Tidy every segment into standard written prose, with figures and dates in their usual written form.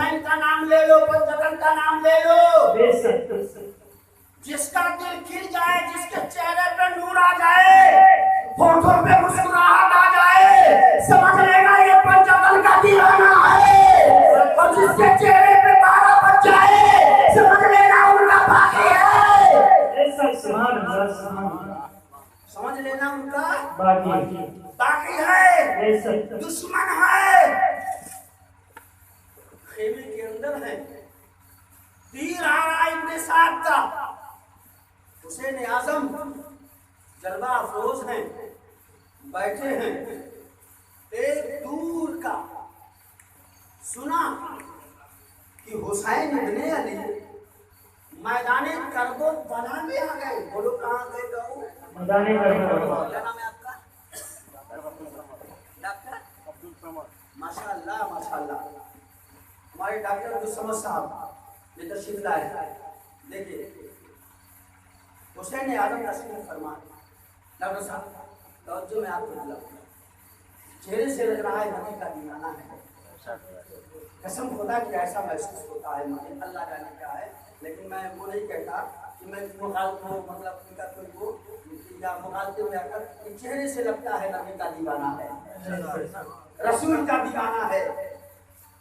हुसैन का नाम ले लो, पंचतन का नाम ले लो। जिसका दिल खिल जाए, जिसके चेहरे पे नूर आ जाए, होठों पे मुस्कुराहट आ जाए, समझ लेगा ये पंचतन का दीवाना है। और जिसके चेहरे पे 12 बज जाए, समझ लेना उनका बाकी है। समझ लेना उनका बाकी है, दुश्मन है। खेमे के अंदर है, तीर आ रहा है इनके साथ का। हुसैन आजम जलवा अफरोज हैं, बैठे हैं। एक दूर का सुना कि हुसैन इब्ने अली मैदाने करबला में आ गए। बोलो कहाँ गए? मैदाने करबला। क्या नाम है आपका? डॉक्टर अब्दुल समद। माशाअल्लाह माशाअल्लाह। हमारे डॉक्टर अब्दुल समद साहब ये तशरीफ लाए। देखिए हुसैन आजम तशरीफ फरमा। डॉक्टर साहब तवज्जो में आपको बुलाऊंगा। चेहरे से लग रहा है नबी का दीवाना है। कसम खुदा की ऐसा महसूस होता है मुझे, अल्लाह जाने क्या है। लेकिन मैं वो नहीं कहता कि मैं मतलब उनका कोई वो या मुखालते हुए आकर, चेहरे से लगता है नबी का दीवाना है, रसूल का दीवाना है।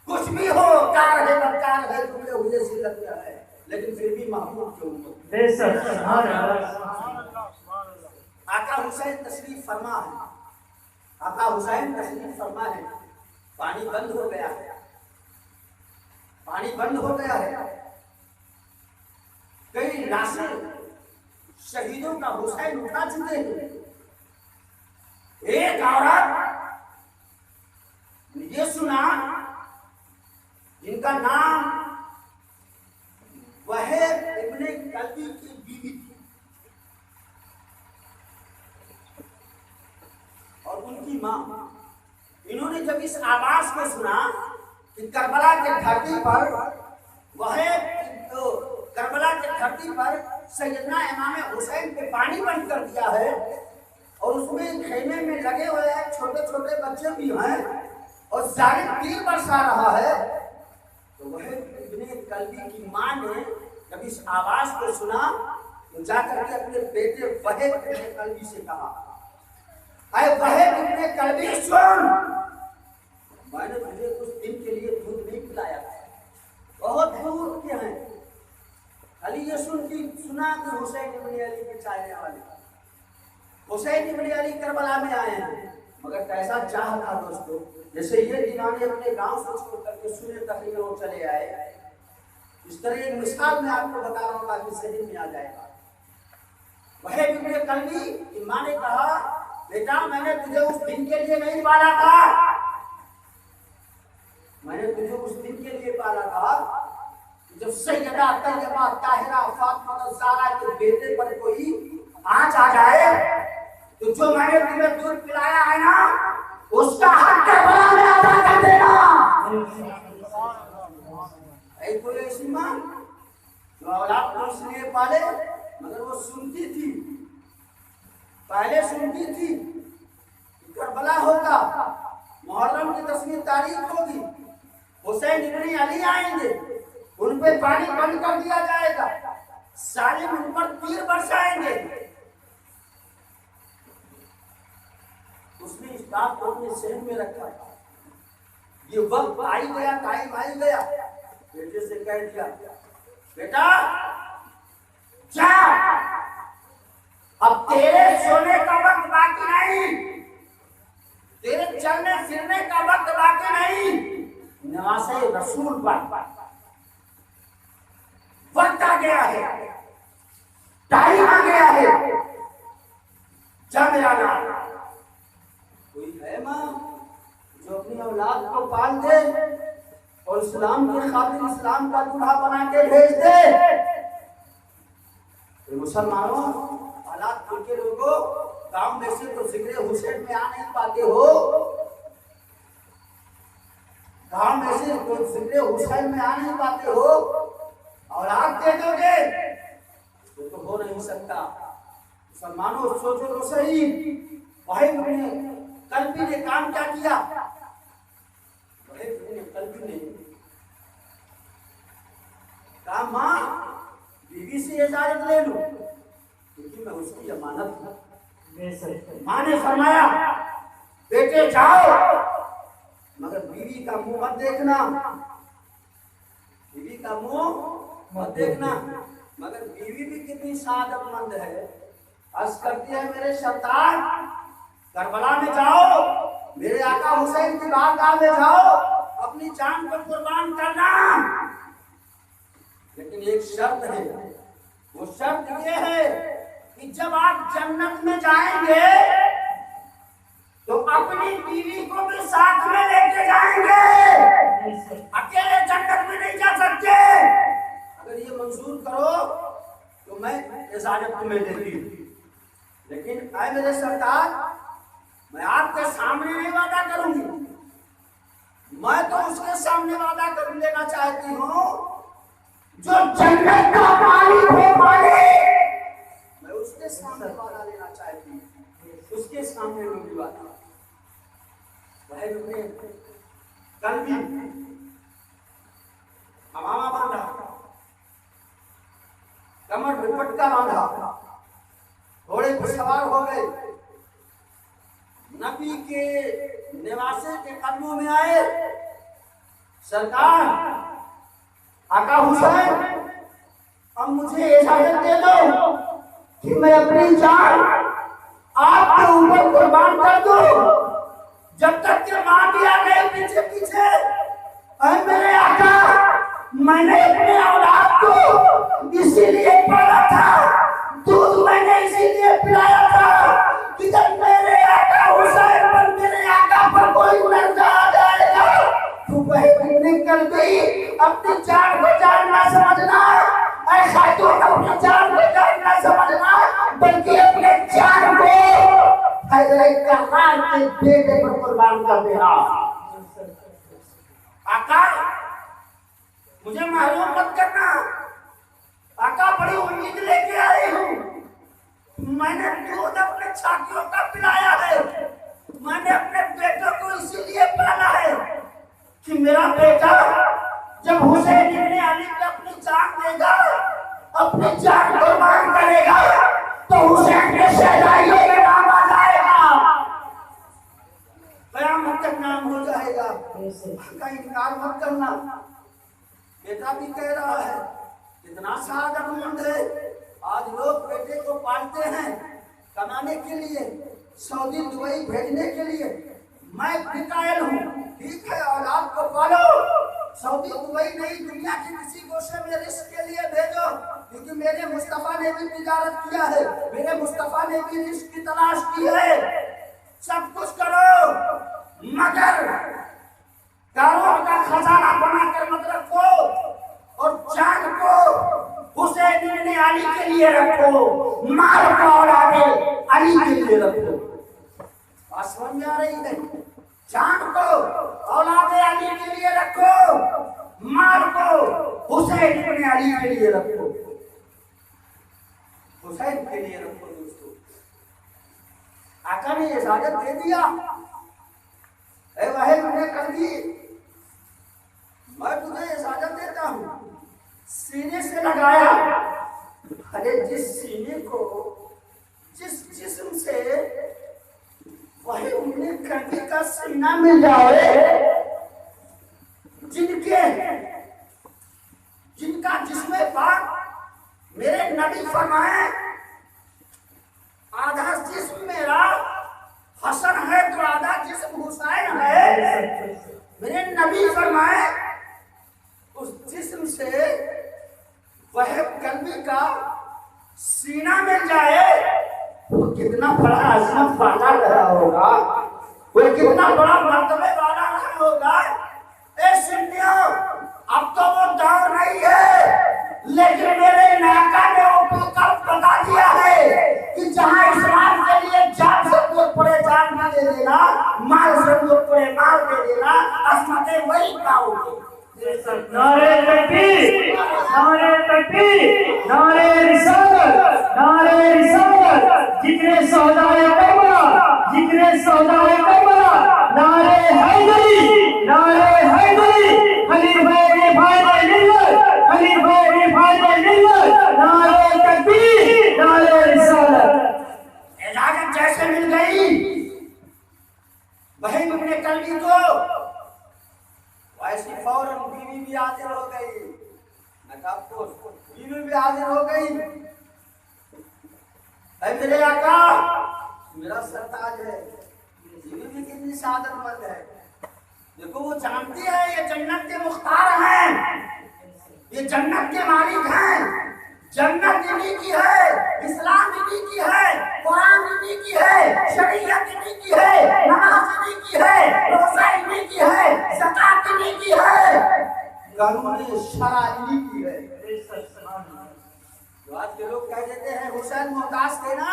कुछ भी हो, कार है बदकार है, टुकड़े हुए से लगता है, लेकिन फिर भी महबूब क्यों हो। आका हुसैन तशरीफ फरमा है। आका हुसैन तशरीफ फरमा है। पानी बंद हो गया है, पानी बंद हो गया है। कई लाशें शहीदों का हुसैन उठा चुके हैं। एक औरत ये सुना जिनका नाम वहीब इब्ने कल्बी की बीवी थी और उनकी मां। इन्होंने जब इस आवाज को सुना कि करबला के धरती पर करबला के धरती पर सैयदना इमाम हुसैन पे पानी बंद कर दिया है और उसमें खेमे में लगे हुए हैं छोटे छोटे बच्चे भी हैं और जालिम तीर बरसा रहा है, तो वहीब इब्ने कल्बी की मां ने जब इस आवाज को सुना तो जाकर के अपने बेटे वहीब इब्ने कल्बी से कहा, अरे वहीब इब्ने कल्बी सुन, मैंने तुझे कुछ दिन के लिए दूध नहीं पिलाया था, बहुत दूर के हैं। अली ये सुना कि हुसैन इब्ने अली के चाहने वाले हुसैन इब्ने अली करबला में आए हैं, मगर कैसा चाह था दोस्तों, जैसे ये दीवाने अपने गांव से छोड़ करके सूर्य तकरीर में चले आए। इस तरह एक मिसाल मैं आपको बता रहा हूँ ताकि सही में आ जाएगा। वहीब इब्ने कल्बी की मां ने कहा, बेटा मैंने तुझे उस दिन के लिए नहीं पाला था, मैंने तुझे उस दिन के लिए पाला था जब सैयदा तैयबा ताहिरा फातिमा ज़हरा के बेटे पर कोई आंच आ जाए तो जो मैंने तुम्हें दूध पिलाया है ना उसका हक करबला में अदा कर देना। कोई ऐसी मां जो औलाद को इसलिए पाले, मगर वो सुनती थी, पहले सुनती थी करबला होगा, मुहर्रम की 10वीं तारीख होगी, हुसैन इब्ने अली आएंगे, उन पे पानी बंद कर दिया जाएगा, जालिम उन पर तीर बरसाएंगे। उसने इस बात को अपने सहन में रखा। ये वक्त आई गया, टाइम आई गया, बेटे से कह दिया, बेटा जा, अब तेरे सोने का वक्त बाकी नहीं, तेरे चलने फिरने का वक्त बाकी नहीं, नवासे रसूल पर वक्त आ गया है, टाइम आ गया है, जा मेरा नाम। कोई है मां जो अपनी औलाद को पाल दे और इस्लाम के खातिर इस्लाम का दूल्हा बना के भेज दे? तो मुसलमानों, हालात के लोगों, गांव में से तो जिक्र हुसैन में आ नहीं पाते हो, गांव में से तो जिक्र हुसैन में आ नहीं पाते हो, औलाद दे दोगे तो हो नहीं सकता। मुसलमानों सोचो तो सही, वहीब इब्ने कल्बी ने काम क्या किया? वहीब इब्ने कल्बी ने कहा माँ बीवी से इजाजत ले लूं क्योंकि मैं उसकी अमानत हूं। माँ ने फरमाया बेटे जाओ मगर बीवी का मुंह मत देखना, बीवी का मुंह मत देखना। मगर बीवी भी कितनी सादतमंद है, अर्ज करती है मेरे सरदार करबला में जाओ, मेरे आका हुसैन की बारगाह में जाओ, अपनी जान को कुर्बान करना, लेकिन एक शर्त है, वो शर्त ये है कि जब आप जन्नत में जाएंगे तो अपनी बीवी को भी साथ में लेके जाएंगे, अकेले जन्नत में नहीं जा सकते। अगर ये मंजूर करो तो मैं इजाजत तुम्हें देती हूँ, लेकिन आए मेरे सरदार मैं आपके सामने नहीं वादा करूंगी, मैं तो उसके सामने वादा कर लेना चाहती हूँ जो जन्नत का मालिक है, मालिक मैं उसके सामने वादा लेना चाहती हूँ, उसके सामने लूंगी वादा। वह रुपये कल भी हमारा बांधा, कमर में पटका बांधा, घोड़े पर सवार हो गए, नबी के निवासे के कदमों में आए। सरकार आका हुसैन अब मुझे इजाजत दे दो कि मैं अपनी जान आपके ऊपर कुर्बान कर दूं। जब तक के मां भी आ गए पीछे पीछे, अरे मेरे आका मैंने अपने औलाद को इसीलिए पाला था, दूध मैंने इसीलिए पिलाया था कि जब मेरे आका हुसैन पर, मेरे आका पर कोई लड़का आ जाएगा तो वह निकल गई, अपनी जान को जान ना समझना, ऐसा तो अपनी जान को जान ना समझना, बल्कि अपने जान को के बेटे पर कुर्बान कर देना। आका मुझे मालूम मत करना, आका बड़ी उम्मीद लेके आए हूँ, मैंने दूध अपने छातियों का पिलाया है, मैंने अपने बेटों को इसीलिए पाला है कि मेरा बेटा जब हुसैन इब्ने अली पे अपनी जान देगा, अपनी जान कुर्बान करेगा तो हुसैन के शहदाइयों में नाम आ जाएगा, कयामत तक नाम हो जाएगा। का इनकार मत करना। बेटा भी कह रहा है कितना सादतमंद है, आज लोग बेटे को पालते हैं कमाने के लिए, सऊदी दुबई भेजने के लिए। मैं फिकायल हूँ, ठीक है औलाद को पालो, सऊदी दुबई नहीं दुनिया के किसी गोशे में रिस्क के लिए भेजो, क्योंकि मेरे मुस्तफा ने भी तिजारत किया है, मेरे मुस्तफा ने भी रिस्क की तलाश की है। सब कुछ करो मगर कारों का खजाना बनाकर मत रखो, और जान को हुसैन इब्ने अली के लिए रखो, माल का औलादे अली के लिए रखो। बात समझ में आ रही है? जान को औलादे अली के लिए रखो, माल को हुसैन इब्ने अली के लिए रखो, हुसैन के लिए रखो। दोस्तों आका ने इजाजत दे दिया, वह तुमने कर दी, मैं तुझे इजाजत देता हूं। सीने से लगाया, अरे जिस सीने को, जिस जिस्म से वही उन्हें कभी का सीना मिल जाए, जिनका जिस्म पाक मेरे नबी फरमाए आधा जिस्म मेरा हसन है तो आधा जिस्म हुसैन है। मेरे नबी फरमाए उस जिस्म से वह कल्बी का सीना मिल जाए, वो कितना बड़ा अजमत वाला रहा होगा, वो कितना बड़ा मर्तबे वाला रहा होगा। ए सुन्नियों, अब तो वो दौर नहीं है, लेकिन मेरे नाका ने वो बता दिया है कि जहाँ इस्लाम के लिए जान जरूरत पड़े जान ना दे देना, माल जरूरत पड़े माल दे देना, असमतें वही पाओगे। नारे तकबीर, नारे तकबीर, नारे रिसालत, नारे रिसालत, जिक्रे सौदाए करबला, जिक्रे सौदाए करबला, नारे हैदरी, नारे हैदरी, खलीफा-ए-फायदे मिल्लत, खलीफा-ए हाजिर हो गई। मैं कहा आपको बीवी भी हाजिर हो गई। ऐ मेरे आका, मेरा सरताज है, बीवी भी कितनी सादतमंद है। देखो वो जानती है ये जन्नत के मुख्तार हैं, ये जन्नत के मालिक हैं। जन्नत इन्हीं की है, इस्लाम इन्हीं की है, कुरान इन्हीं की है, शरीयत इन्हीं की है, नमाज इन्हीं की है, रोज़ा इन्हीं की है, ज़कात इन्हीं की है, कानून शरा इन्हीं की है। तो आज के लोग कह देते हैं हुसैन मोहताज थे ना,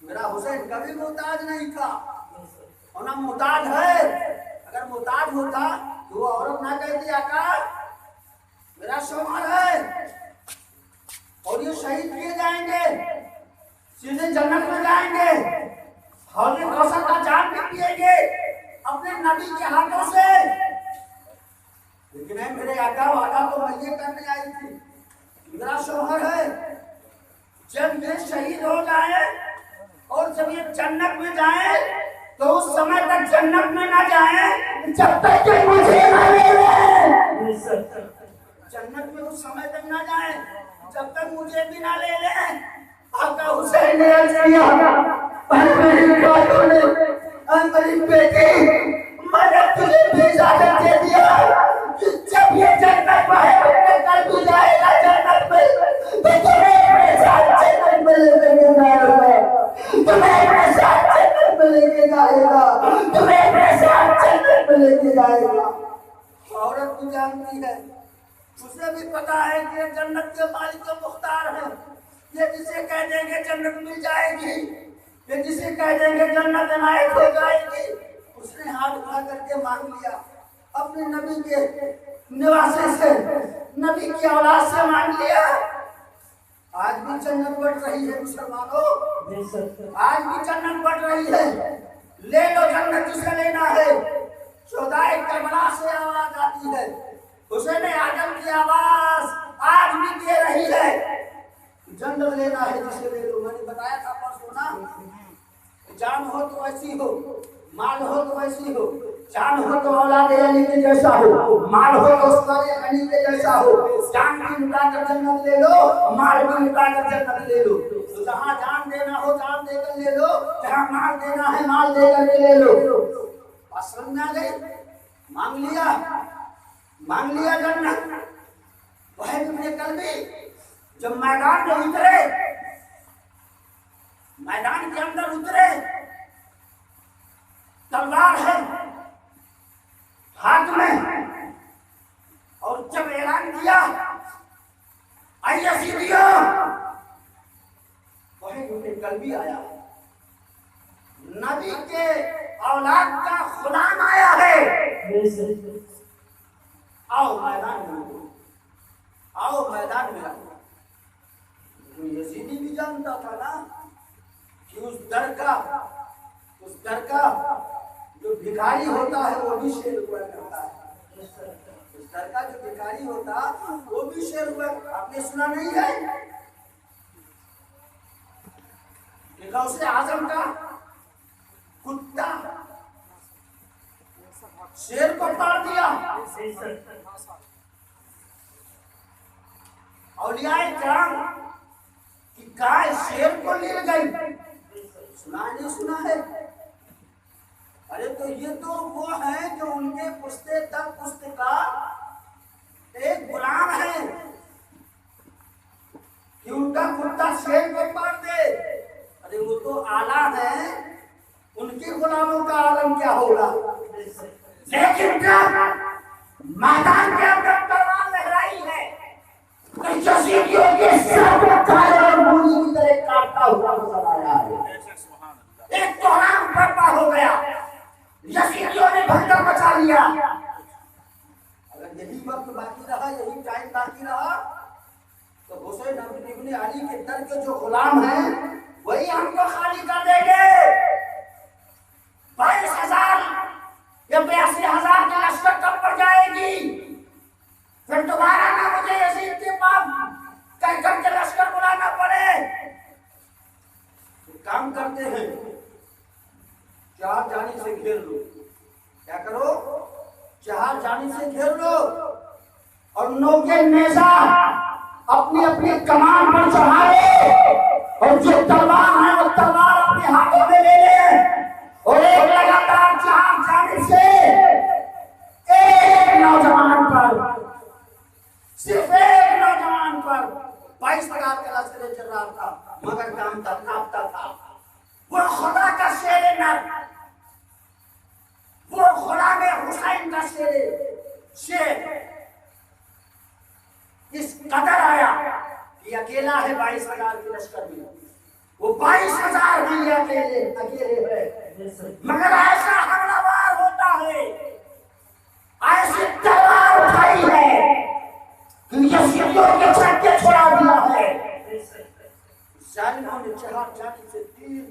मेरा हुसैन कभी मोहताज नहीं था और ना मोहताज है। अगर मोहताज होता तो वो औरत ना कहती आका मेरा शौहर है और ये शहीद किए जाएंगे, सीधे जन्नत में जाएंगे, हौले कौसर का जाम भी पिएंगे अपने नबी के हाथों से। लेकिन है मेरे आका वादा तो मैं ये करने आई थी, मेरा शौहर है, जब ये शहीद हो जाए और जब ये जन्नत में जाए तो उस समय तक जन्नत में ना जाए जब तक कि मुझे ना ले ले। जन्नत में उस समय तक ना जाए जब तक मुझे भी ना ले ले। आका हुसैन ने अर्ज किया, मेरी बेटी मैंने तुझे भी इजाजत दे दिया कि जब ये जन्नत में कल भी जाएगा जन्नत में तो तुम्हें अपने साथ जन्नत में लेके जाएगा, तुम्हें अपने साथ जन्नत में लेके जाएगा, तुम्हें अपने साथ जन्नत में लेके जाएगा। औरत भी जानती है, उसे भी पता है कि ये जन्नत के मालिक का मुख्तार है। ये जिसे कह देंगे जन्नत मिल जाएगी, ये जिसे कह देंगे जन्नत इनायत हो जाएगी। उसने हाथ उठा करके मांग लिया, अपने नबी के निवासे से, नबी की औलाद से मांग लिया। आज भी जन्नत बढ़ रही है मुसलमानों, आज भी जन्नत बढ़ रही है। ले लो जन्नत जिसे लेना है। शोहदाए करबला से आवाज आती है, हुसैन आदम की आवाज आज भी दे रही है, जन्नत लेना है जिसे ले लो। मैंने बताया था परसों ना, जान हो तो ऐसी हो, माल हो तो ऐसी हो, जान हो तो औलाद अली के जैसा हो, माल हो तो उसवारे अली के जैसा हो। जान भी लुटा कर जन्नत ले लो, माल भी लुटा कर जन्नत ले लो। तो जहाँ जान देना हो जान देकर ले लो, जहाँ माल देना है माल देकर के ले लो। समझ में आ गई? मांग लिया जन्नत। वह तुमने कल भी जब मैदान में उतरे, मैदान के अंदर उतरे, तलवार है हाथ में, और जब ऐलान किया यज़ीदियों, वही उनके कल भी आया, नबी के औलाद का गुलाम आया है, आओ मैदान में, आओ मैदान में। यज़ीदी भी जानता था ना कि उस दर का जो भिखारी होता है वो भी शेर हुआ करता है। उस दर का जो भिखारी होता वो भी शेर हुआ। आपने सुना नहीं है? गौसे आजम का कुत्ता शेर को मार दिया। औलियाए किराम की गाय शेर को ले गई, सुना नहीं सुना है? अरे तो ये तो वो है जो उनके पुश्ते तक पुश्ते का एक गुलाम है कि उनका कुत्ता शेर को मार दे। अरे वो तो आला है, उनके गुलामों का आलम क्या होगा। लेकिन जब मैदान के अंदर तलवार लहराई है तो यज़ीदियों के सर को काले और मूली की तरह काटता हुआ नजर आया है। एक कोहराम बर्पा हो गया, यज़ीदियों ने भगदड़ मचा लिया। अगर यही वक्त बाकी रहा, यही टाइम बाकी रहा, तो हुसैन इब्न अली के दर के जो गुलाम हैं वही हमको खाली कर देंगे। 22,000 या 82,000 की लश्कर कब पड़ जाएगी? फिर दोबारा ना मुझे यजीद के पास कहकर के लश्कर बुलाना पड़े। तो काम करते हैं, चार जानी से घेर लो। क्या करो? चार जानी से घेर लो और नोके नेजा अपनी अपनी कमान पर चढ़ाए और जो तलवार है वो तलवार अपने हाथों में ले ले और एक लगातार चार जाने से एक नौजवान पर, सिर्फ एक नौजवान पर 22 प्रकार का लश्कर चल रहा था, मगर काम था कांपता था। वो खुदा का शेर नर, वो खुदा में हुसैन का शेर इस कदर आया कि अकेला है 22,000 के लश्कर में, वो 22,000 भी अकेले है, मगर ऐसा हमलावर होता है, ऐसी तलवार उठाई है कि यजीदियों के छक्के छोड़ा दिया है। जालिमों ने चाटी से तीर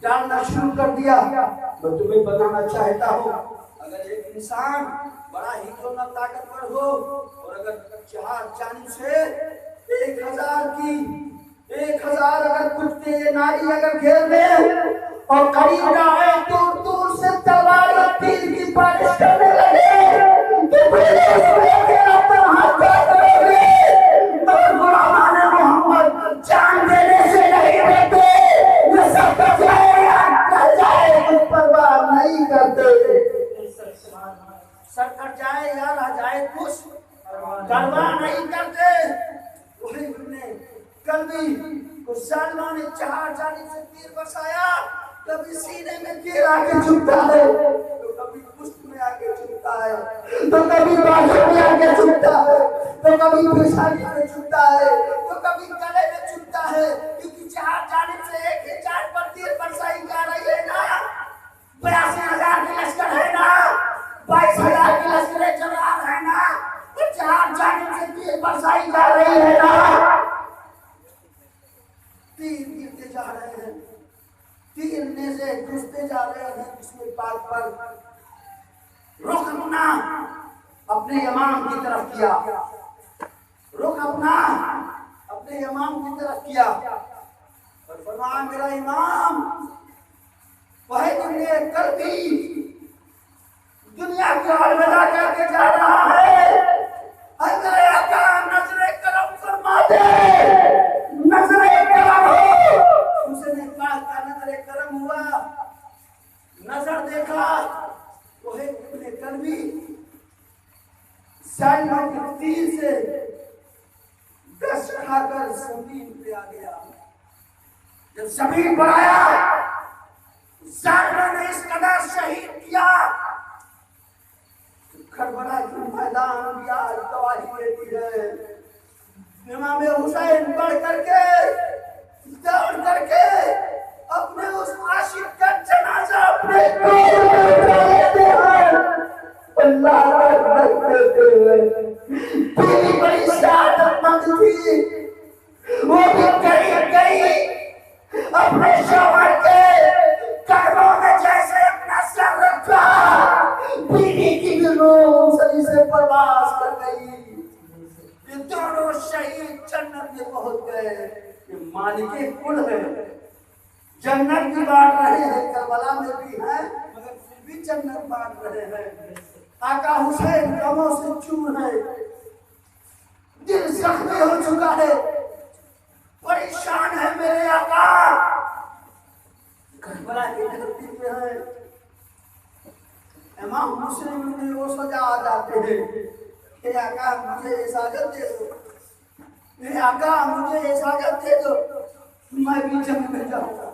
डालना शुरू कर दिया। मैं तुम्हें बताना चाहता हूँ, अगर एक इंसान बड़ा ही क्यों न ताकतवर हो और अगर चार जानिब से 1,000 अगर कुत्ते नारी अगर घेर ले और करीब ना आए, दूर दूर से तलवार या तीर की बारिश करने लगे तो फिर उसमें अकेला तन्हा करोगे, मगर गुलामाने मोहम्मद जान देने से नहीं देते, ये सब जाए कुछ परवाह नहीं करते। सर कट जाए या रह जाए कुछ परवाह नहीं करते। वही हमने कल भी उस जालिमों ने चार जानिब से तीर बरसाया, कभी सीने में तीर आके चुभता है तो कभी पुष्ट में आके चुभता है, तो कभी बाजू में आके चुभता है, तो कभी पेशानी में चुभता है, तो कभी गले में चुभता है, क्योंकि चार जानिब से एक ही जान पर तीर बरसाई जा रही है ना। 82,000 की लश्कर है ना, 22,000 की लश्कर जवान है ना, तो चार जानिब से तीर बरसाई जा रही है ना। तीर गिरते जा रहे हैं, तीर में से घुसते जा रहे हैं उसमें पाक पर। रुख अपना अपने इमाम की तरफ किया, रुख अपना अपने इमाम की तरफ किया और फरमाया मेरा इमाम वही तुमने कल भी दुनिया को अलविदा करके जा रहा है, अगर आका नजरे करम फरमा दे, नजरे करम हो। उसने कहा नजरे करम हुआ, नजर देखा, वही तुमने कल भी जालिमों के तीर से दस खाकर जमीन पे आ गया। जब जमीन पर आया, जालिमों ने इस कदर शहीद किया, करबला के मैदान भी आज गवाही देती है। इमाम हुसैन बढ़ करके दौड़ करके अपने उस आशिक का जनाजा अपने अल्लाह बड़ी शहादतमंद थी, वो भी करीब गई अपने शौहर के कदमों में जैसे अपना सर रखा, बीवी की भी रूह सही से प्रवास कर गई। ये दोनों शहीद जन्नत में पहुंच गए। ये मालिके कुल है, जन्नत की बांट रहे हैं, करबला में भी है मगर फिर भी जन्नत बांट रहे हैं। आका हुसैन गमों से चूर है, दिल जख्मी हो चुका है, परेशान है मेरे आका। करबला की धरती पे है, इमाम मुस्लिम ने वो सजा आ जाते हैं कि आका मुझे इजाजत दे दो, मेरे आका मुझे इजाजत दे दो, मैं भी जंग में जाऊंगा,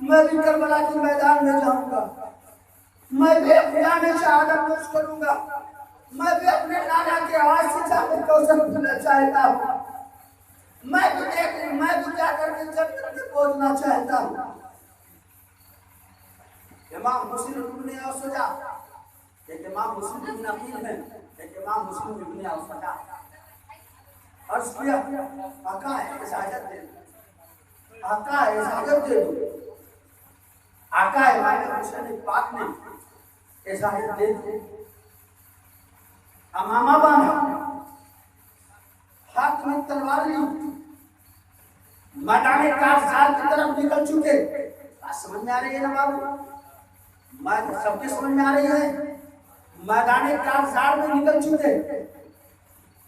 मैं भी करबला के मैदान में जाऊंगा, मैं भी खुदा में शहादत पेश करूंगा, मैं भी अपने नाना के आवाज से जाकर कौशल पीना चाहता हूँ, मैं भी जाकर के जन्नत में पहुंचना चाहता हूँ। इमाम मुस्लिम ने और सजा, एक इमाम मुस्लिम इब्न अकील है, एक इमाम मुस्लिम इब्न औसजा। अर्ज किया आका इजाजत दे दो, आका इजाजत दे दो। आका इमाम हुसैन पाक ने इजाजत दे दी, अमामा बांधा, हाथ में तलवार ली, मैदान कारज़ार की तरफ निकल चुके। समझ में आ रही है ना बाबू, सबके समझ में आ रही है। मैदान कारज़ार में निकल चुके,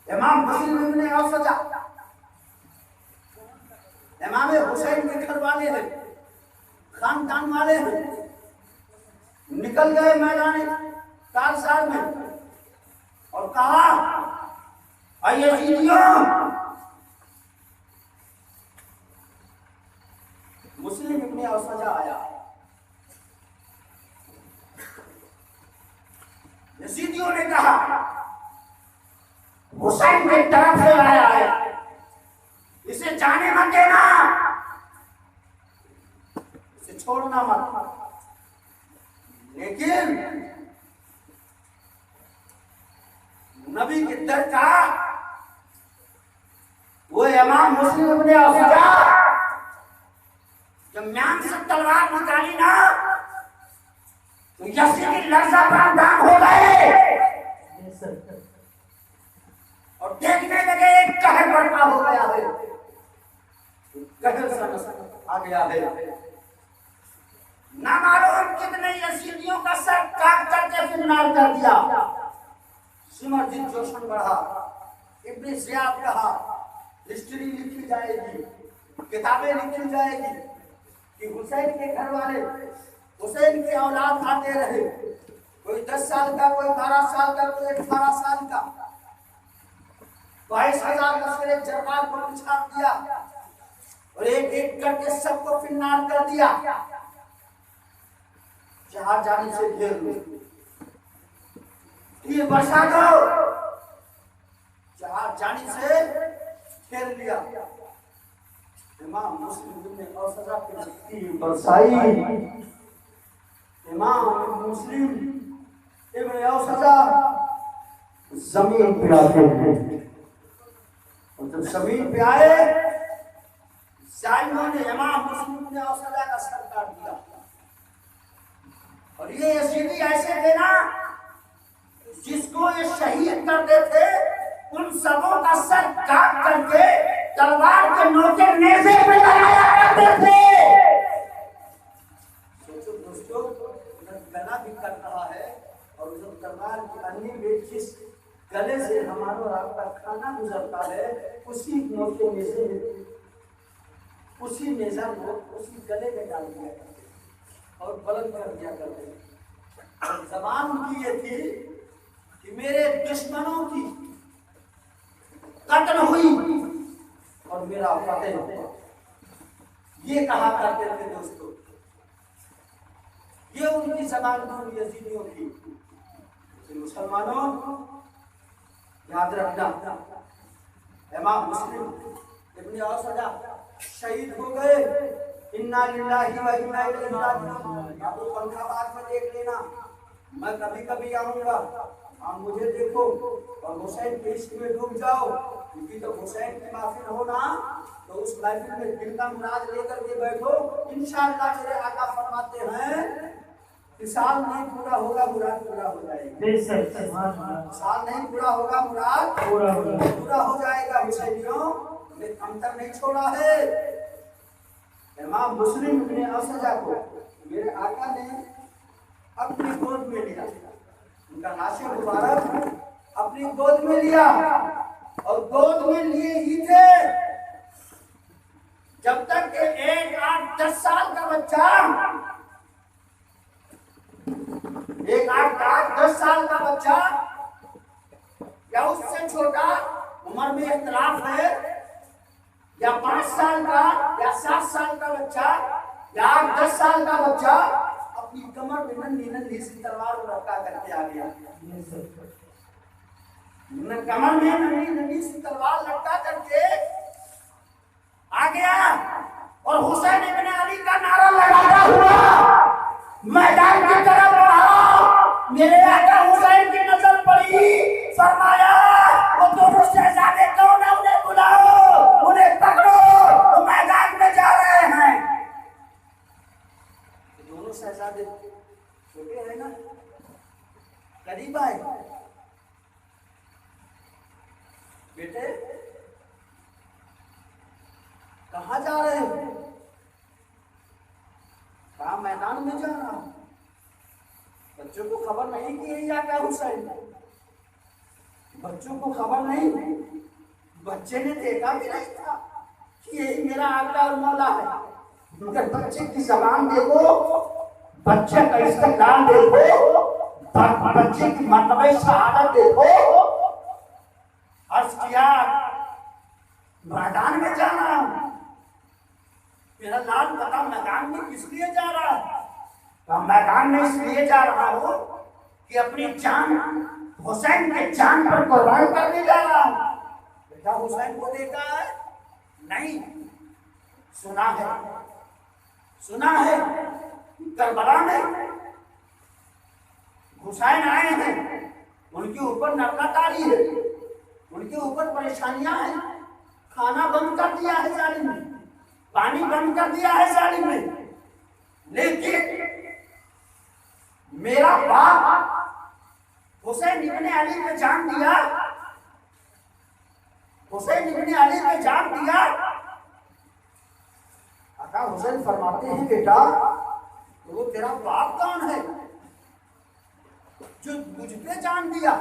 इमाम मुस्लिम इब्ने औसजा इमाम हुसैन के घर वाले हैं, खानदान वाले हैं, निकल गए मैदान कारसार में और कहा, आइए यजीदियों, मुस्लिम इब्ने औसजा आया, यजीदियों ने कहा हुसैन की तरफ से आया है, इसे जाने मत देना, इसे छोड़ना मत। लेकिन नबी के दर का वो इमाम मुस्लिम इब्ने औसजा जब म्यान से तलवार निकाली ना तो यजीदी लर्जा प्रांतान हो गए और देखने लगे एक कहर बर्पा हो गया है, कहर सा आ गया है। ना मालूम कितने यजीदियों का सर काट करके फिरनार कर दिया। सिमर दिन जोशन बढ़ा, इब्ने ज़ियाद कहा हिस्ट्री लिखी जाएगी, किताबें लिखी जाएगी कि हुसैन के घर वाले, हुसैन के औलाद आते रहे, कोई 10 साल का, कोई 12 साल का, कोई 18 साल का, 22,000 लश्कर जरबार को बिछा दिया और एक एक करके सबको फिन्नार कर दिया, जहां जाने से घेर लो, ये बरसा दो, जहां जाने से घेर लिया। इमाम मुस्लिम इब्ने औसजा की तीर बरसाई, इमाम मुस्लिम इब्ने औसजा जमीन पे आते हैं और जब जमीन पे आए जालिमों ने इमाम मुस्लिम इब्ने औसजा का सर काट दिया और ये यजीदी ऐसे थे ना, जिसको ये शहीद करते थे उन सबों का सर काट करके तलवार के नोके नेज़े पे लगाया करते थे। सोचो दोस्तों, गला भी कट रहा है और जब तलवार की अन्य में जिस गले से हमारा और आपका खाना गुजरता है, उसी नोके नेज़े में, उसी नेज़ा को उसी गले में डाल दिया करते और बुलंद कर दिया करते। और ज़बान उनकी ये थी कि मेरे दुश्मनों की कत्ल हुई और मेरा फतेह हो, ये कहा करते थे दोस्तों। ये उनकी ज़बान थी यजीदियों की। मुसलमानों याद रखना, इमाम मुस्लिम इब्ने औसजा शहीद हो गए। इन्ना लिल्लाहि व इन्ना इलैहि राजिऊन। आप पंखा बाद में देख लेना, मैं कभी कभी आऊंगा, आप मुझे देखो और हुसैन के इश्क में डूब जाओ, क्योंकि जब हुसैन की महफिल हो ना तो उस महफिल में दिल का मुराद लेकर के बैठो। इंशाअल्लाह मेरे आका फरमाते हैं कि साल नहीं पूरा होगा मुराद पूरा हो जाएगा, साल नहीं पूरा होगा मुराद पूरा हो जाएगा। हुसैनियों ने अंतर नहीं छोड़ा है। इमाम मुस्लिम इब्ने औसजा को मेरे आका ने अपनी गोद में लिया, उनका नाशे मुबारक अपनी गोद में लिया और गोद में लिए ही थे जब तक कि 1, 8, 10 साल का बच्चा, 1, 8, 10 साल का बच्चा या उससे छोटा, उम्र में इख्तिलाफ है, या 5 साल का या 7 साल का बच्चा या 8, 10 साल का बच्चा अपनी कमर में नन्ही सी तलवार लटका करके आ गया। कमर में नन्ही सी तलवार लटका करके आ गया और हुसैन इब्ने अली का नारा लगाता हुआ मैदान की तरफ बढ़ा। मेरे आका हुसैन की नजर पड़ी, फरमाया वो दोनों शहजादे कौन है, उन्हें बुलाओ, उन्हें पकड़ो, वो मैदान में जा रहे हैं। दोनों शहजादे छोटे हैं ना, करीब आए, बेटे कहाँ जा रहे हो? कहाँ मैदान में जा रहा? बच्चों को खबर नहीं कि यही आका हुसैन, बच्चों को खबर नहीं, बच्चे ने देखा भी नहीं था कि यही मेरा आका और मौला है। मगर बच्चे की जबान देखो, बच्चे का इस्तेमाल देखो, बच्चे की मर्तबे शहादत देखो। अर्ज किया मैदान में जाना, मेरा लाल पता मैदान में किस लिए जा रहा है? तो मैदान में इसलिए जा रहा हूं कि अपनी जान हुसैन के जान पर कुर्बान करने जा रहा हूं। बेटा हुसैन को देखा है? नहीं, सुना है, सुना है करबला में हुसैन आए हैं, उनके ऊपर नरकतारी है, उनके ऊपर परेशानियां हैं, खाना बंद कर दिया है जालिम ने, पानी बंद कर दिया है जालिम ने। लेकिन मेरा बाप हुसैन इब्ने अली ने जान दिया, हुसैन इब्ने अली ने जान दिया। आका हुसैन फरमाते हैं बेटा वो तेरा बाप कौन है जो मुझ पे जान दिया?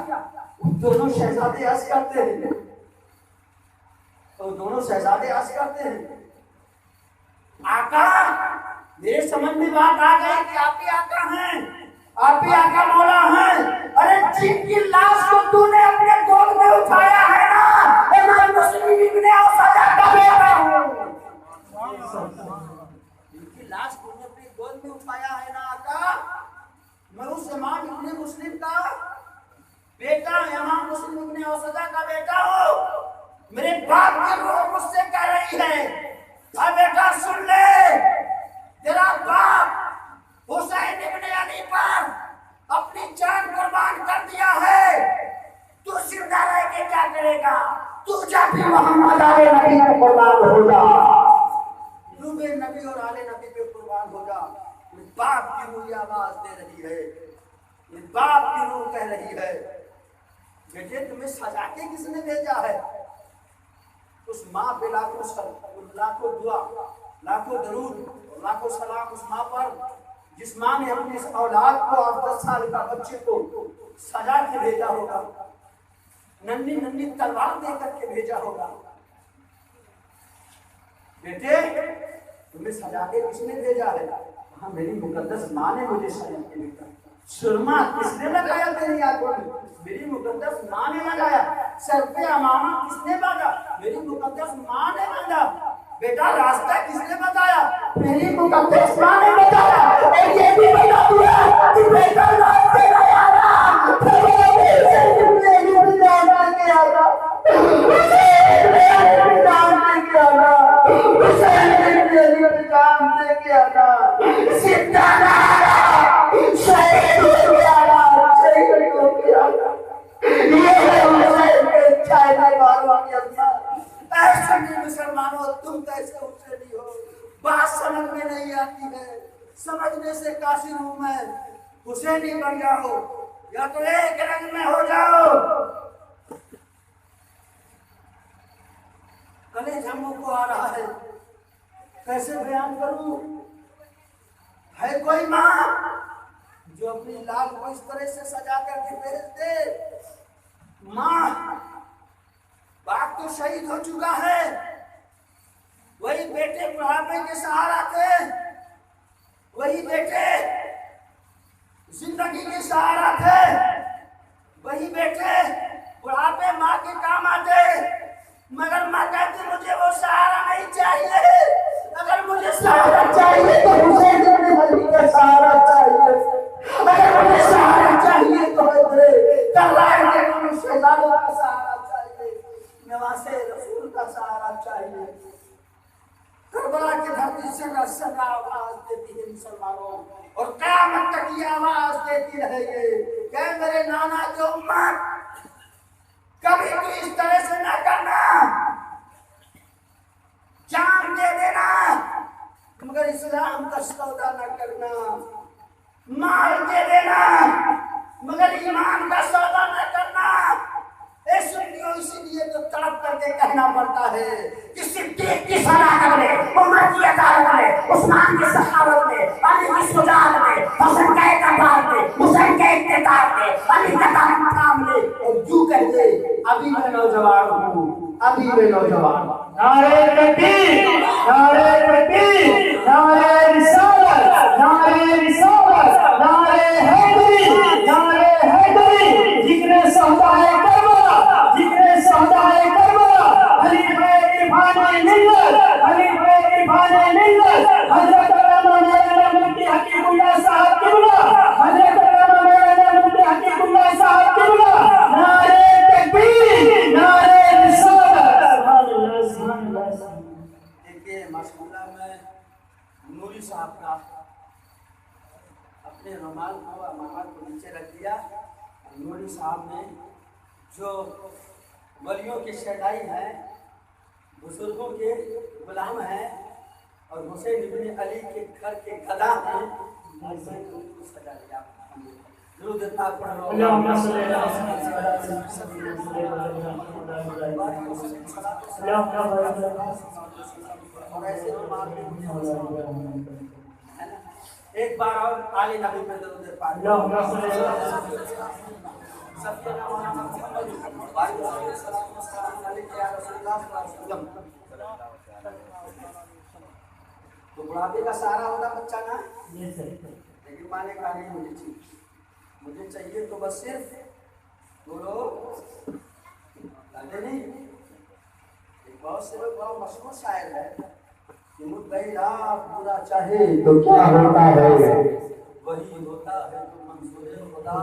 दोनों शहजादे अर्ज करते हैं, तो दोनों शहजादे अर्ज करते हैं आका मेरे समझ में बात आ गई कि आप ही आका हैं, आप ही आका मौला हैं। अरे जिनकी लाश को तूने अपने गोद में उठाया है ना, इमाम मुस्लिम इब्ने औसजा का बेटा हूं। जिनकी लाश तूने अपने गोद में उठाया है ना आका, मैं उस इमाम इब्ने मुस्लिम का बेटा, इमाम मुस्लिम इब्ने औसजा का बेटा हूं। मेरे बाप की रूह मुझसे कह रही है, अब बेटा सुन ले, तेरा बाप हुसैन इब्ने अली पर अपनी जान कुर्बान कर दिया है, तू जिंदा रह के क्या करेगा? तू जब भी मोहम्मद आले नबी पे कुर्बान हो जा, तू भी नबी और आले नबी पे कुर्बान हो जा। मेरे बाप की रूह आवाज दे रही है, मेरे बाप की रूह कह रही है, बेटे तुम्हें सजा के किसने भेजा है? उस माँ पे लाखों दुआ, लाखों दरूद, लाखों सलाम उस माँ पर जिस माँ ने अपने इस औलाद को 10 साल का बच्चे को सजा के भेजा होगा, नन्ही नन्ही तलवार दे करके भेजा होगा। बेटे तुम्हें सजा के किसने भेजा है? हाँ मेरी मुकद्दस माँ ने मुझे सजा के भेजा। सुरमा किसने लगाया तेरी आंखों में? मेरी मुकद्दस माँ ने लगाया। सर पे अमामा किसने बांधा? मेरी मुकद्दस माँ ने बांधा। बेटा रास्ता किसने बताया? मेरी मुकद्दस माँ ने बताया। और ये भी बता दिया कि बेटा रास्ते में आना, मुसलमानों तुम कैसे उठे नहीं हो? बात समझ में नहीं आती है, समझने से कासिर हूं मैं। हुसैनी बन जाओ या तो एक रंग में हो जाओ। कलेजा मुंह को आ रहा है, कैसे बयान करूं? है कोई माँ जो अपनी लाल को इस तरह से सजा करके भेज दे? माँ बाप तो शहीद हो चुका है, वही बेटे बुढ़ापे के सहारा थे, वही बेटे जिंदगी के सहारा थे, वही बेटे बुढ़ापे माँ के काम आते। मगर माँ कहती मुझे वो सहारा नहीं चाहिए, अगर मुझे सहारा चाहिए तो हुसैन इब्ने अली का सहारा चाहिए, अगर मुझे सहारा चाहिए तो तलवार के शहजादों का सहारा चाहिए, नवासे रसूल का सहारा चाहिए। करबला की धरती से आवाज देती है मुसलमानों, और क़यामत तक ये आवाज देती रहेगी कि मेरे नाना की उम्मत कभी तो इस तरह से ना करना, जान दे देना मगर इस्लाम का सौदा न करना, माल दे देना मगर ईमान का सौदा न करना। सुनियो इसीलिए तो तड़प करके कहना पड़ता है कि सिद्दीक की सदाकत में, उमर की अदालत में, उस्मान की सखावत में, अली की शुजाअत में, हसन के इकबाल में, हुसैन के इत्तेदार में, अली का काम में, और यूं कह दे अभी मैं नौजवान हूँ, अभी मैं नौजवान हूँ। नारे तकबीर, नारे तकबीर, नारे रिसालत, नारे रिसालत, नारे हैदरी, नारे हैदरी, जिक्रे शहदाए करबला, जिक्रे शहदाए करबला, अली पे इरफाने मिल्लत, अली पे इरफाने मिल्लत, हजरत अल्लामा मौलाना मुफ्ती हकीमुल्लाह साहब किबला, हजरत अल्लामा मौलाना मुफ्ती हकीमुल्लाह साहब किबला, नारे तकबीर, नारे देखिए माशाअल्लाह में नूरी साहब का अपने रुमाल को अमानत को नीचे रख दिया। नूरी साहब ने जो वलियों की शहदाई है, बुजुर्गों के गुलाम हैं और हुसैन इब्न अली के घर के गदा हैं, सजा दिया। दुरूद पाक पढ़ो। एक बार और आले नबी पे दुरूद पाक। तो बुढ़ापे का सहारा होगा बच्चा ना, लेकिन माने का नहीं मुझे चाहिए तो बस सिर्फ बोलो नहीं। एक बहुत से लोग बहुत मशहूर शायर है कि मुद्दईरा बुरा चाहे तो क्या होता है, वही होता है तो मंसूर खुदा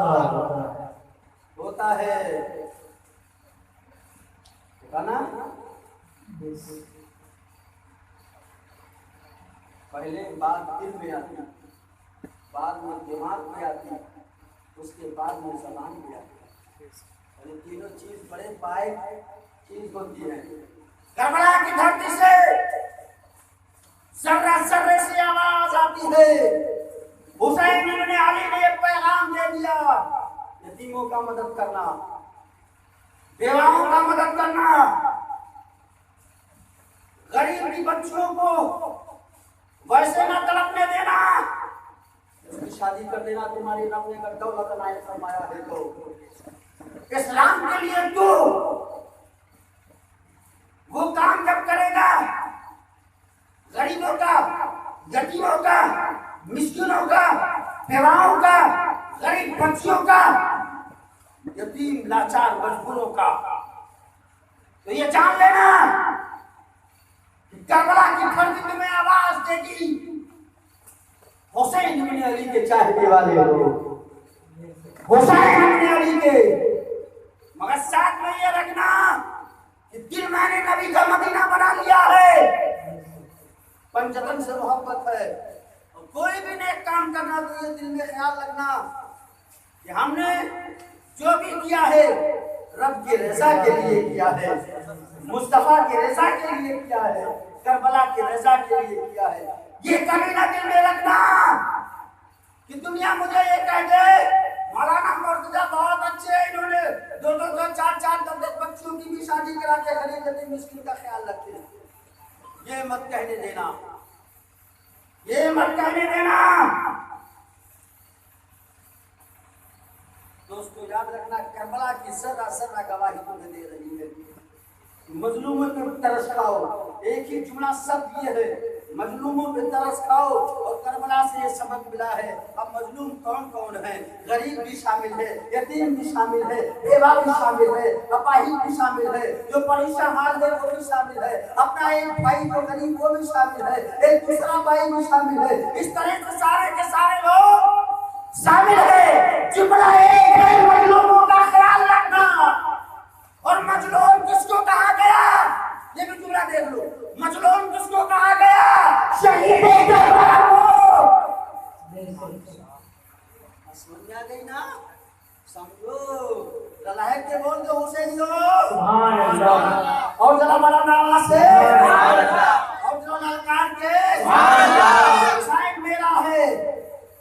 होता है, होता ना। पहले बात दिल में आती, बाद में दिमाग में आती, उसके बाद में ज़बान भी आती है। और ये तीनों चीज बड़े पाए चीज होती है। करबला की धरती से जर्रा जर्रे से आवाज आती है। हुसैन इब्न अली ने एक पैगाम दे दिया, यतीमों का मदद करना, बेवाओं का मदद करना, गरीब की बच्चियों को वैसे न तड़पने देना, उसकी शादी कर देना तुम्हारी रब ने अगर दौलत नायक फरमाया है तो। इस्लाम के लिए तू वो काम जब करेगा, गरीबों का, यतीमों का, मिस्किनों का, बेवाओं का, गरीब बच्चियों का, यतीम लाचार मजबूरों का, तो ये जान लेना कि करबला की धरती में आवाज देगी हुसैन इब्न अली के चाहने वाले लोग, हुसैन इब्न अली के। मगर साथ में ये रखना कि दिल मैंने नबी का मदीना बना लिया है, पंचतन से मोहब्बत है। और कोई भी नेक काम करना तो ये दिल में ख्याल रखना कि हमने जो भी किया है रब की रजा के लिए किया है, मुस्तफा की रजा के लिए किया है, करबला की रजा के लिए किया है। ये कभी ना दिल में रखना कि दुनिया मुझे ये कह दे मौलाना मुर्तजा बहुत अच्छे हैं, इन्होंने दो दो दो चार चार दस दस बच्चियों की भी शादी करा के गरीब यतीम मिस्किन का ख्याल रखते हैं। ये मत कहने देना, ये मत कहने देना। दोस्तों याद रखना, करबला की सदा सदा गवाही तुम्हें दे रही है। मजलूमों पे तरस खाओ, एक ही जुमला शब्द ये है, मजलूमों पे तरस खाओ। और करबला से ये सबक मिला है। अब मजलूम कौन कौन है? गरीब भी शामिल है, यतीम भी शामिल है, बेवा भी शामिल है, अपाहिज भी शामिल है, जो परेशान हाल है वो भी शामिल है, अपना एक भाई जो गरीब वो भी शामिल है, एक दूसरा भाई भी शामिल है। इस तरह से सारे के सारे लोग शामिल है। जुमला एक है, मजलूमों का ख्याल रखना। और मजलूम किसको कहा गया, ये भी जुमला देख लो। मजलूम किसको कहा गया? शहीद करबला को। समझ आ गई ना? समझो, ललायत के बोल दो हुसैनियों सुभान अल्लाह। और जरा बड़ा आवाज से सुभान अल्लाह। और जो ललकार के सुभान अल्लाह। हुसैन मेरा है,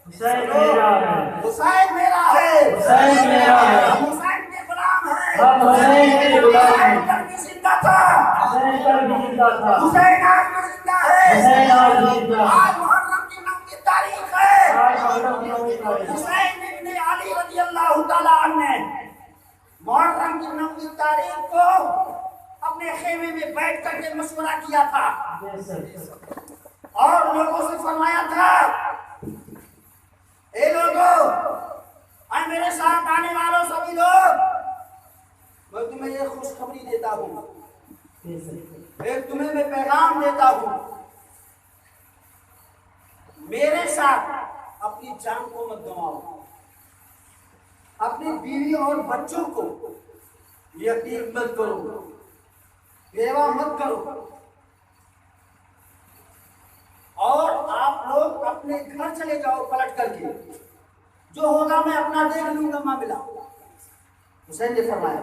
हुसैन मेरा है, हुसैन मेरा है, हुसैन मेरा है, हम हुसैन के गुलाम हैं, हम हुसैन के गुलाम हैं। जिंदा था, हुसैन आज भी जिंदा है। हुसैन आज भी जिंदा है। आज मुहर्रम की 9 की तारीख है। आज मुहर्रम की 9 की तारीख। हुसैन इब्न अली रज़ियल्लाहु ताला अन्हु ने मुहर्रम की 9 की तारीख को अपने खेमे में बैठ करके मशवरा किया था और लोगों से फरमाया था, ए लोगों, और मेरे साथ आने वालों सभी लोग, मैं तुम्हें ये खुशखबरी देता हूँ, एक तुम्हें मैं पैगाम देता हूँ, मेरे साथ अपनी जान को मत गंवाओ, अपनी बीवी और बच्चों को यतीम मत करो, बेवा मत करो, और आप लोग अपने घर चले जाओ पलट करके, जो होगा मैं अपना देख लूंगा मामला। हुसैन ने फरमाया,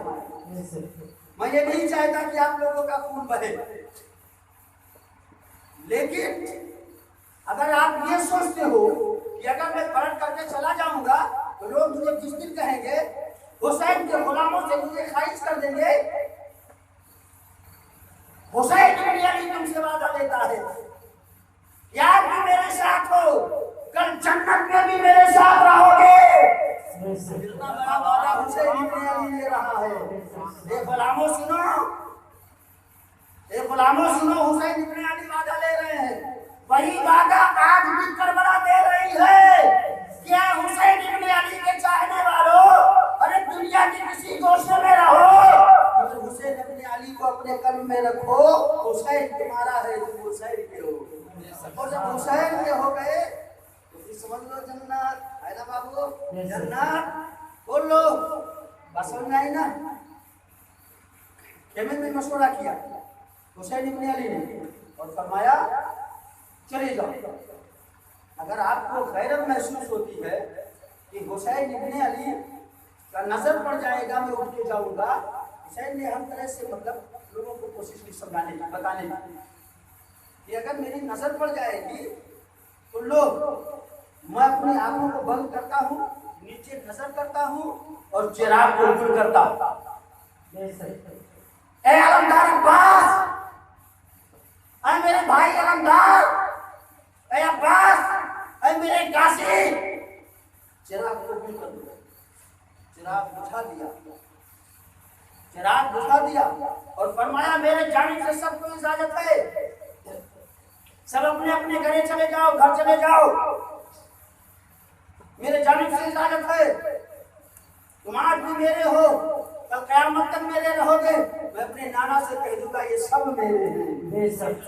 मैं ये नहीं चाहता कि आप लोगों का खून बहे, लेकिन अगर आप ये सोचते हो कि अगर मैं पलट करके चला जाऊंगा तो लोग मुझे जिस दिन कहेंगे हुसैन के गुलामों से मुझे खारिज कर देंगे, हुसैन इब्न अली तुमसे वादा लेता है कि आप भी मेरे साथ हो, कल जन्नत में भी मेरे साथ रहोगे। इतना बड़ा वादा हुसैन इब्न अली ले रहा है। ये गुलामों सुनो, ये गुलामों सुनो, हुसैन इब्न अली वादा ले रहे हैं, वही वादा आज भी करबला दे रही है। क्या हुसैन इब्न अली के चाहने वालों, अरे दुनिया के किसी गोशे में रहो, मगर हुसैन इब्न अली को अपने कल्ब में रखो। हुसैन तुम्हारा है, तुम हुसैन के हो, और जब हुसैन के हो गए तो फिर समझ लो जन्नत है ना बाबू, जन्नत बोल लो, बस समझ में आई ना। खेमे में मशवरा किया हुसैन इब्न अली ने और फरमाया, चले जाओ। अगर आपको गैरत महसूस होती है कि हुसैन इब्न अली का नजर पड़ जाएगा, मैं उठ के जाऊंगा, हुसैन ने हर तरह से मतलब लोगों को कोशिश की समझाने की, बताने की कि अगर मेरी नजर पड़ जाएगी तो लोग, मैं अपनी आंखों को बंद करता हूँ, नीचे नजर करता हूँ और चिराग को गुल करता हूँ। ए अलमदार अब्बास, ऐ मेरे भाई अलमदार, ऐ अब्बास, ऐ मेरे काशी, चिराग को गुल कर दिया, चिराग बुझा दिया, चिराग बुझा दिया और फरमाया, मेरे जाने से सबको इजाजत है, सब अपने अपने घरे चले जाओ, घर चले जाओ, मेरे जाने से इजाजत है, तुम आज भी मेरे हो, कल क़यामत तक मेरे रहोगे। मैं अपने नाना से कह दूंगा, ये सब मेरे हैं,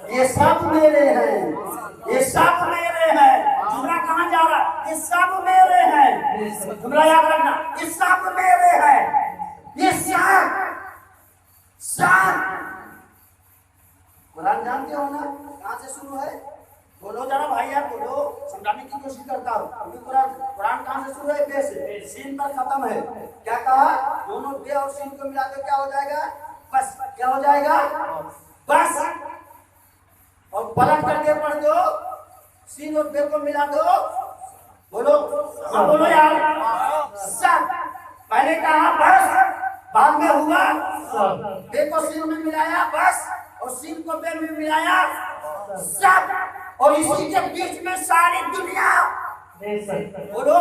ये सब मेरे हैं, ये सब मेरे हैं। जुमला कहाँ जा रहा? ये सब मेरे हैं, जुमला याद रखना, ये सब मेरे हैं। ये सब कुरान जानते हो ना, कहाँ से शुरू है? बोलो जरा भाई, यार बोलो, समझाने की कोशिश करता हूँ। कुरान कहाँ से शुरू है? बे से, सीन पर खत्म है। क्या कहा? दोनों बे और सीन को मिला के क्या हो जाएगा? बस। क्या हो जाएगा? बस। और पलट करके पढ़ दो, सीन और बे को मिला दो, बोलो, हाँ बोलो यार, सब। पहले कहा बस, बाद में हुआ बे को सीन में मिलाया बस, और सीन को बे में मिलाया सब, और इसी के बीच में सारी दुनिया, बोलो,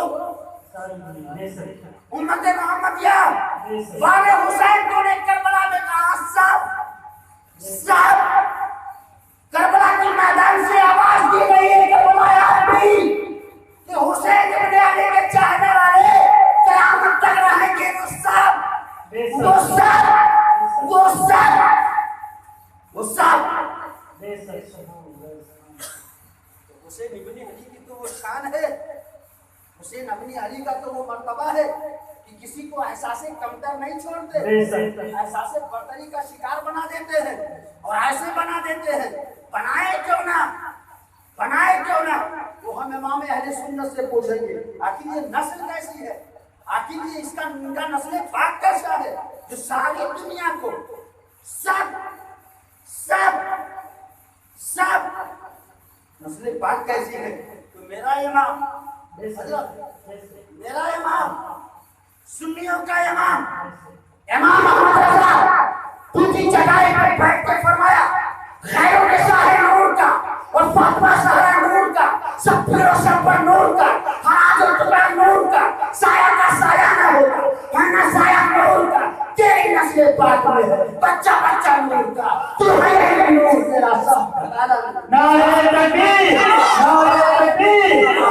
उम्मत मोहम्मदिया वाले हुसैन को ने करबला में कहा सब, सब। करबला के मैदान से आवाज दी गई है कि हुसैन इब्न अली के चाहने वाले क़यामत तक रहेंगे, वो सब, वो सब, वो सब, वो सब। हुसैन इब्न अली की तो वो शान है, हुसैन इब्न अली का तो वो मर्तबा है कि किसी को एहसासे कमतर नहीं छोड़ते, एहसासे बर्तरी का शिकार बना देते हैं, और ऐसे बना देते हैं, बनाए क्यों ना, बनाए क्यों ना। वो हम इमाम अहले सुन्नत से पूछेंगे, आखिर ये नस्ल कैसी है, आखिर ये इसका नस्ल पाक कैसा है, जो सारी दुनिया को सब सब सब नस्ल पाक कैसी है। तो मेरा इमाम, मेरा इमाम, सुन्नियों का इमाम, इमाम अहमद रज़ा दूसरी जगह पर बैठ के फरमाया, खैरों के सारे नूर का और फातमा सारा नूर का, सब फिरोजन पर नूर का, हराजो टुकड़ा नूर का, साया का साया ना होता, वरना साया नूर का, तेरी नस्ल पाक में है, बच्चा बच्चा नूर का, तू है नूर तेरा सब। नारे तकबीर, नारे तकबीर।